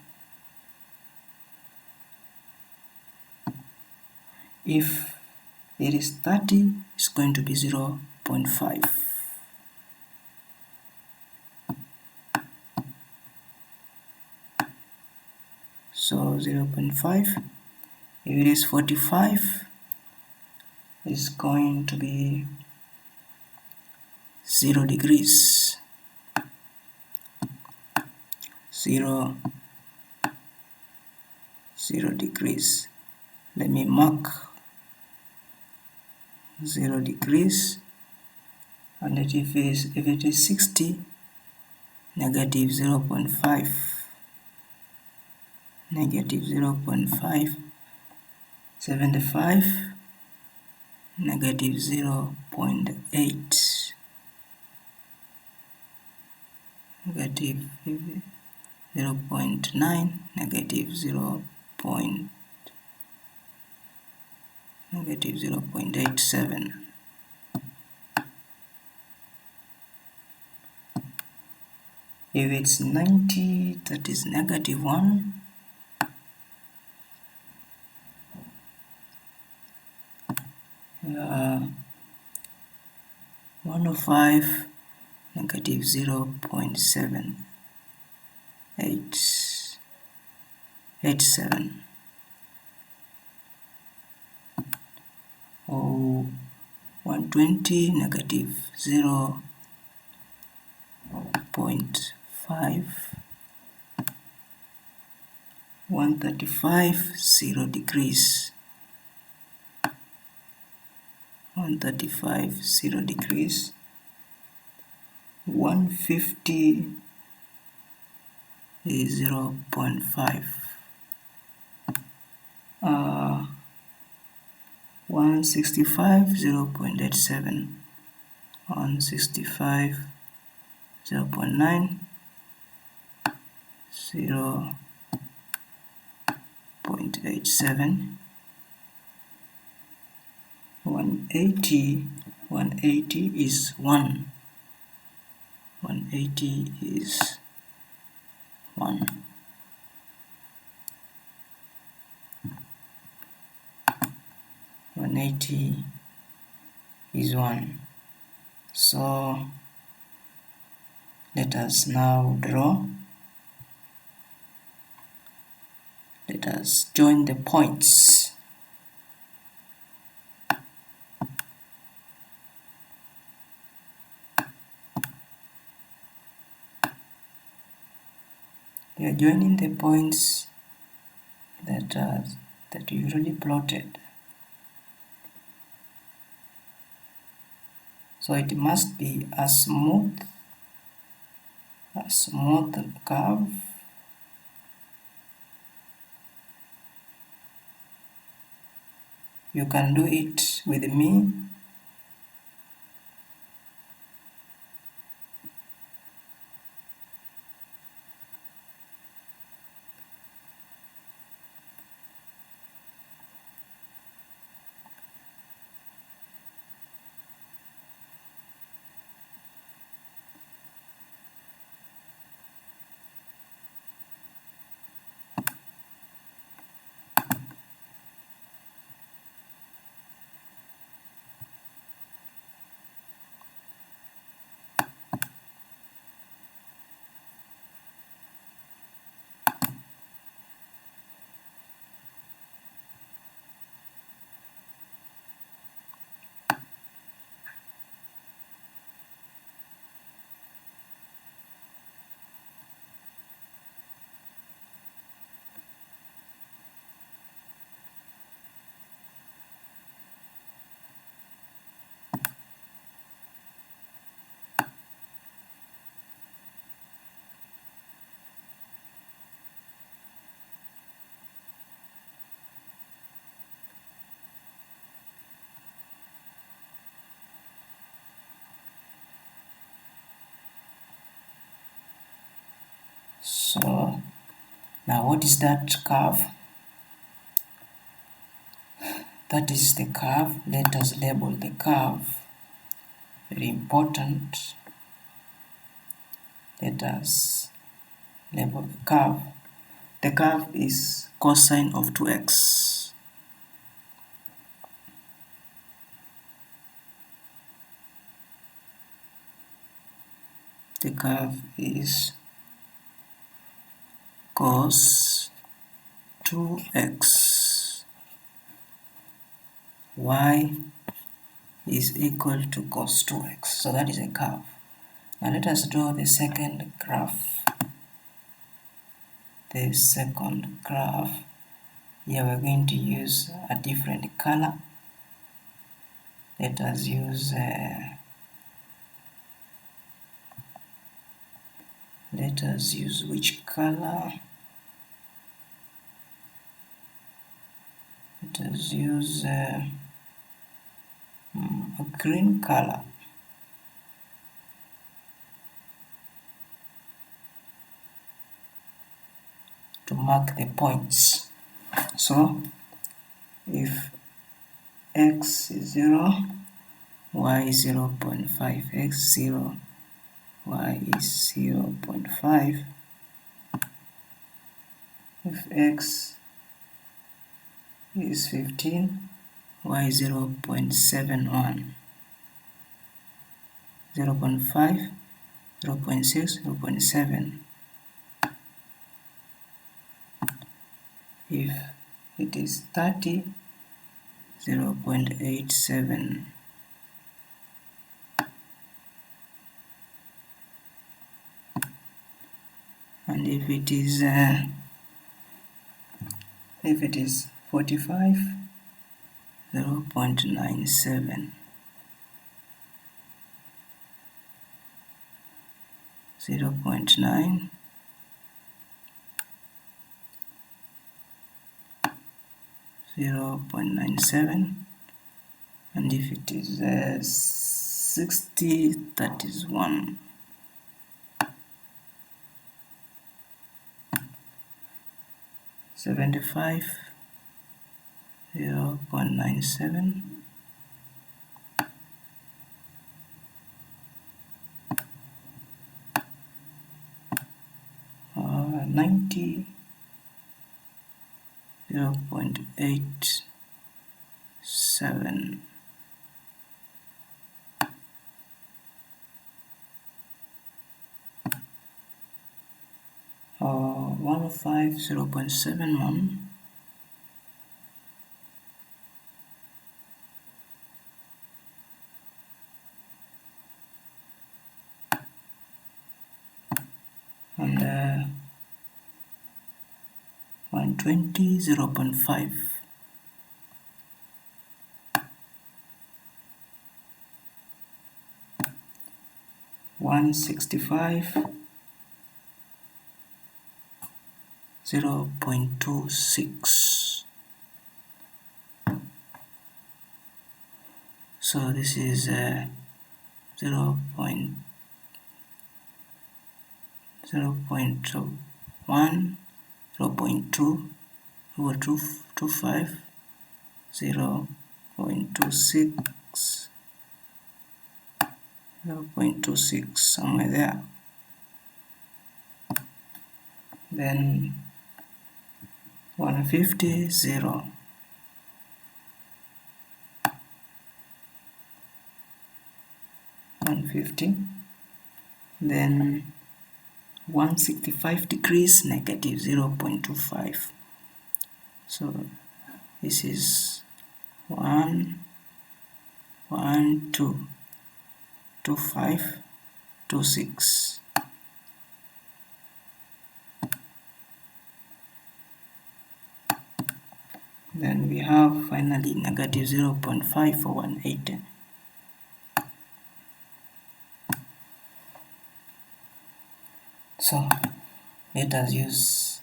If it is 30, it's going to be 0.5. So 0.5. If it is 45, it's going to be 0 degrees. 0 degrees. Let me mark 0 degrees. And if it is 60, negative 0.5, negative 0.5, 75, negative 0.8, negative 0.9, negative 0.87. If it's 90, that is negative 1. Uh, 105, negative 0.787. Or 120, negative 0.5. 135, 0 degrees. 135, 0 degrees. 150 is 0.5. 165, 0.87. 165, 0.9, 0.87. 180 is 1. 180 is 1. 180 is 1. So let us now draw. Let us join the points. We are joining the points that you already plotted. So it must be a smooth curve. You can do it with me. So now what is that curve? That is the curve. Let us label the curve. Very important. Let us label the curve. The curve is cosine of 2x. the curve is cos 2x, y is equal to cos 2x. So that is a curve. Now let us draw the second graph. The second graph, here we're going to use a different color. Let us use which color? Let us use a green color. To mark the points. So if x is 0, y is 0.5, x 0, y is 0.5. If x is 15, y is 0.71, 0.5, 0.6, 0.7. If it is 30, 0.87. And if it is 45, 0.97. 0.9, 0.97, and if it is 60, that is 1. 75, 0.97. 90, 0.87. 105, 0.71. And 120, 0.5. 165, 0.26. So this is 0.1, 0.2, 0.25, 0.26, 0.26, somewhere there. Then 150, 0. 150. Then 165 degrees, negative 0.25. So this is 1, 1, 2, 2, 5, 2, 6. Then we have finally negative 0.5 for 180. So let us use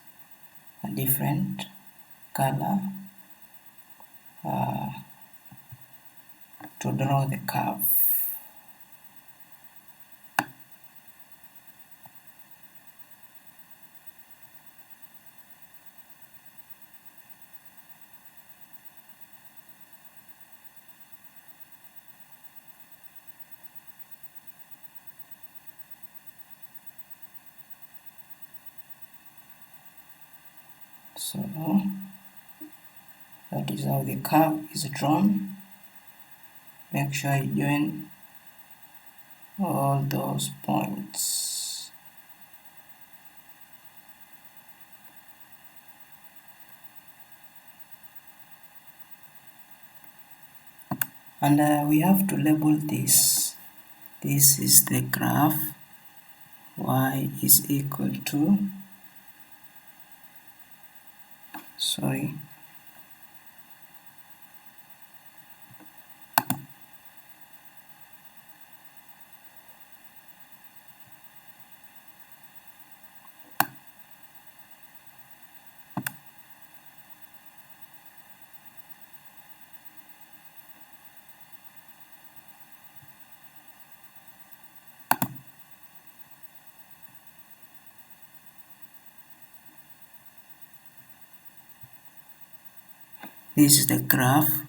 a different color to draw the curve. So that is how the curve is drawn. Make sure you join all those points. and we have to label this. This is the graph. Y is equal to, this is the graph.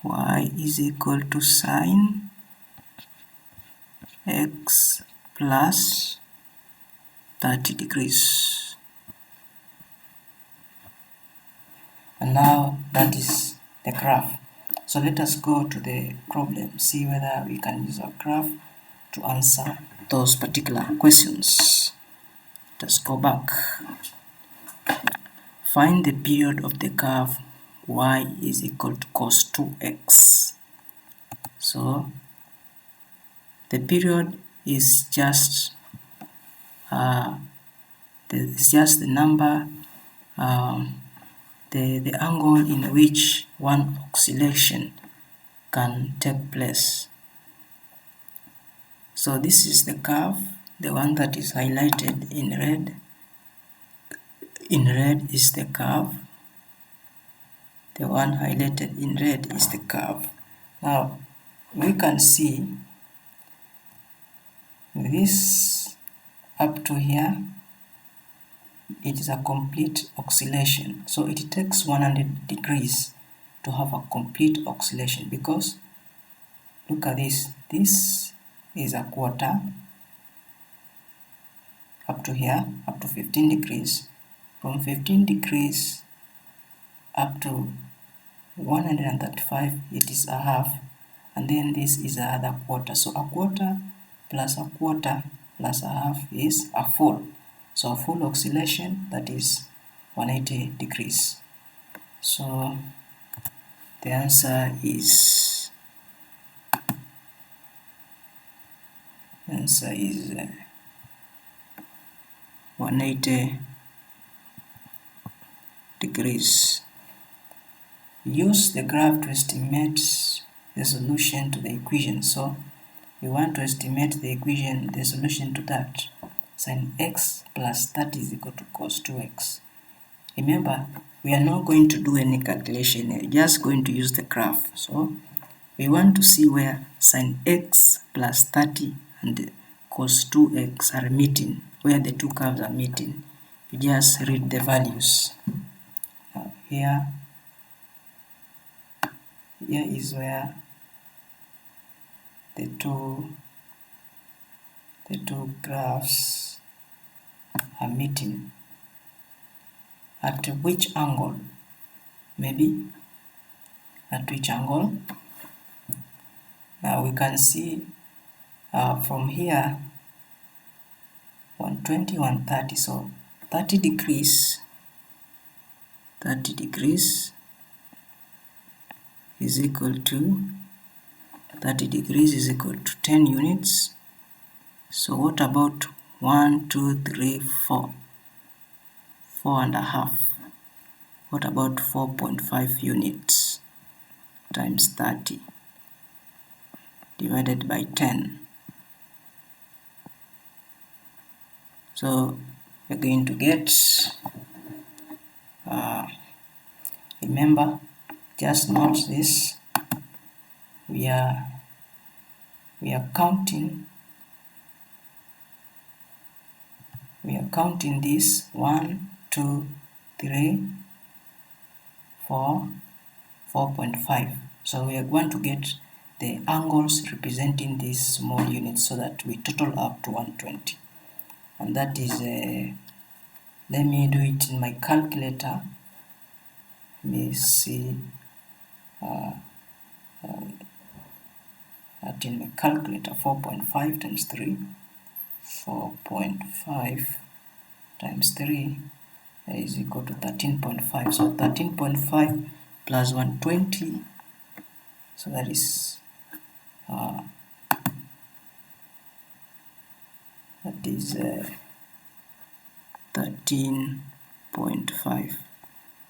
Y is equal to sine x plus 30 degrees. And now that is the graph. So let us go to the problem, see whether we can use our graph to answer those particular questions. Let us go back. Find the period of the curve y is equal to cos 2x. So the period is just the number, the angle in which one oscillation can take place. So this is the curve, the one that is highlighted in red. In red is the curve. The one highlighted in red is the curve. Now we can see this up to here, it is a complete oscillation. So it takes 100 degrees to have a complete oscillation, because look at this. This is a quarter up to here, up to 15 degrees. From 15 degrees up to 135, it is a half, and then this is another quarter. So a quarter plus a quarter plus a half is a full. So a full oscillation, that is 180 degrees. So the answer is 180 degrees. Use the graph to estimate the solution to the equation. So we want to estimate the equation, the solution to that. Sine x plus 30 is equal to cos 2x. Remember, we are not going to do any calculation, we are just going to use the graph. So we want to see where sine x plus 30 and cos 2x are meeting, where the two curves are meeting. You just read the values. Here is where the two graphs are meeting. At which angle? Maybe at which angle? Now we can see from here 120, 130, so 30 degrees is equal to 10 units. So what about 1, 2, 3, 4? 4.5. What about 4.5 units times 30 divided by 10? So we're going to get, remember, just note this, we are counting this 1, 2, 3, 4, 4.5. So we are going to get the angles representing these small units so that we total up to 120. And that is, let me do it in my calculator. Let me see that in my calculator. 4.5 times 3, 4.5 times 3 is equal to 13.5. So 13.5 plus 120 So that is 13.5.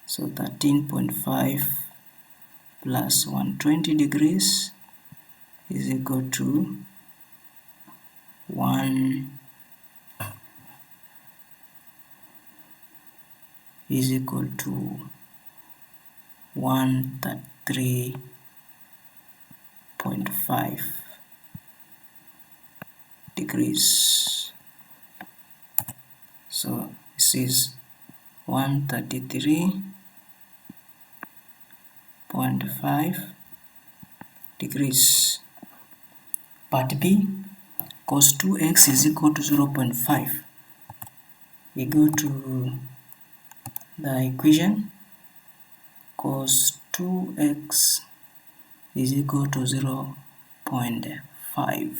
So 13.5 plus 120 degrees is equal to 133.5 degrees. So this is 133.5 degrees. Part B, cos 2x is equal to 0.5. We go to the equation. Cos 2x is equal to 0.5.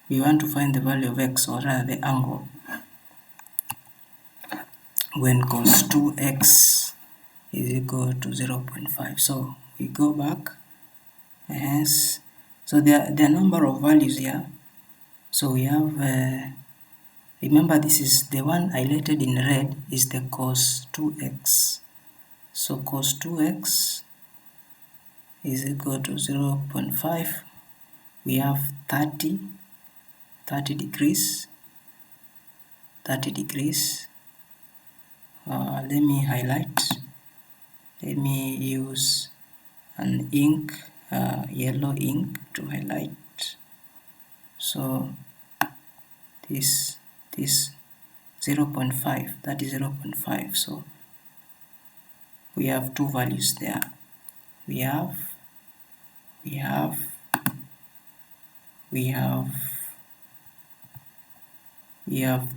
We want to find the value of x, or rather the angle, when cos 2x is equal to 0.5. So we go back. Yes. So there are a number of values here. So we have, remember this is the one highlighted in red is the cos 2x. So cos 2x is equal to 0.5. We have 30 degrees. Let me highlight. Let me use an ink, yellow ink, to highlight. So this 0.5, that is 0.5. So we have two values there. We have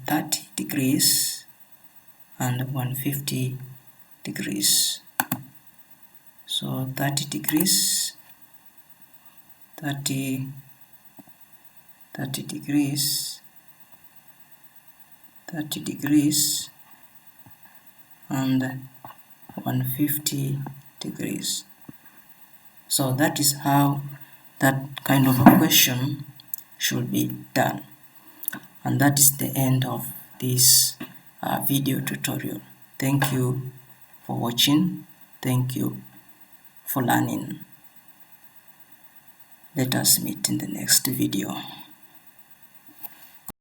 30 degrees and 150 degrees. So 30 degrees, 30 degrees, 30 degrees and 150 degrees. So that is how that kind of a question should be done. And that is the end of this video tutorial. Thank you for watching. Thank you for learning. Let us meet in the next video.